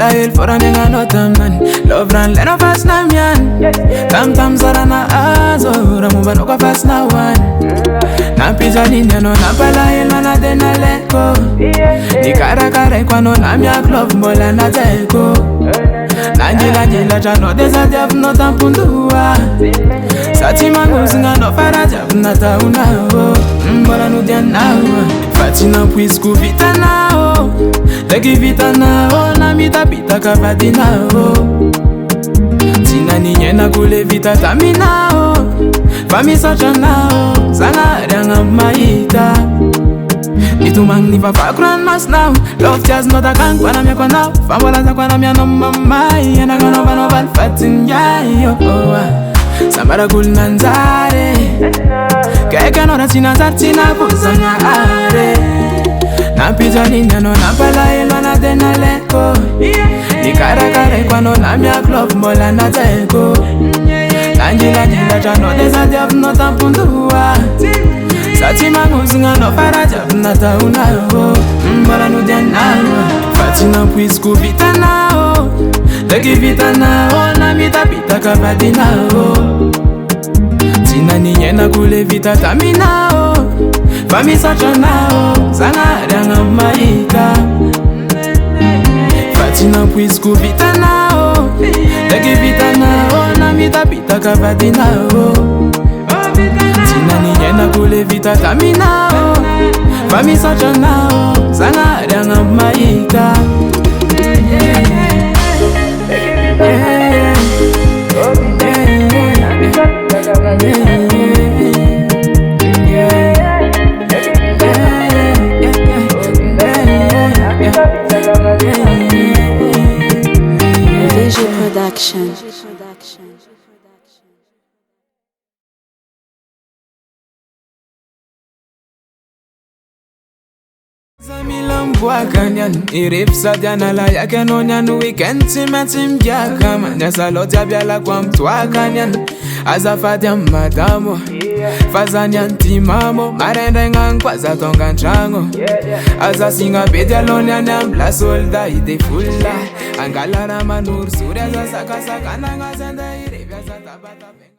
Ela hel fora nenga no tamnan Love ran leno fast na mian Tam zara na azo Ramuba no ka fast na wan Na pija ninya no na pala hel mana dena leko Ni kara ikwano na miak love mbola na teko Nanjila chano desa diaf no tampundua Sati mangu singa no faraja na taunao Mbola nudia nao Fatina puis kuvita nao Teki vita nao na mita pita kavati nao Tina ninye na kule vita tami nao Fami sacha nao Zanga rianga maita Nitumang ni papa grandmas now Love jazz not a gang when I'm your now Fambola za kwa na mia no mama Yena gano bano bal fatin ya yo Sambara kul nanzare Keka no ratina zartina kuzanga are Na pija ninya no na pala elo na dena leko Ni kara ikwano na mia club mbola na teko Nanjila chano desa diaf no tampundua Sati mangu singa no faraja na taunao Mbola nudia nao Fatina puis kuvita nao Teki vita nao na mita pita kavati nao Tina ninye na kule vita tami nao Fami sacha nao Zanga rianga maika Fatina puis kuvita nao Teki vita nao na mita pita kavati nao Tina ninye na kule vita tami nao Fami sacha nao Zanga rianga maika VG Production. Zamilam buakanyan irip sa dianala yake no nyan weekend timetim biaka manya saloti biala kwa mtwa kanyan azafadia madamo fazanyan timamo marende ngang kwa za tonga nchango azasinga bedialonya nyam la solda ide fulla angala na manur surya za saka nanga zenda irip za tabata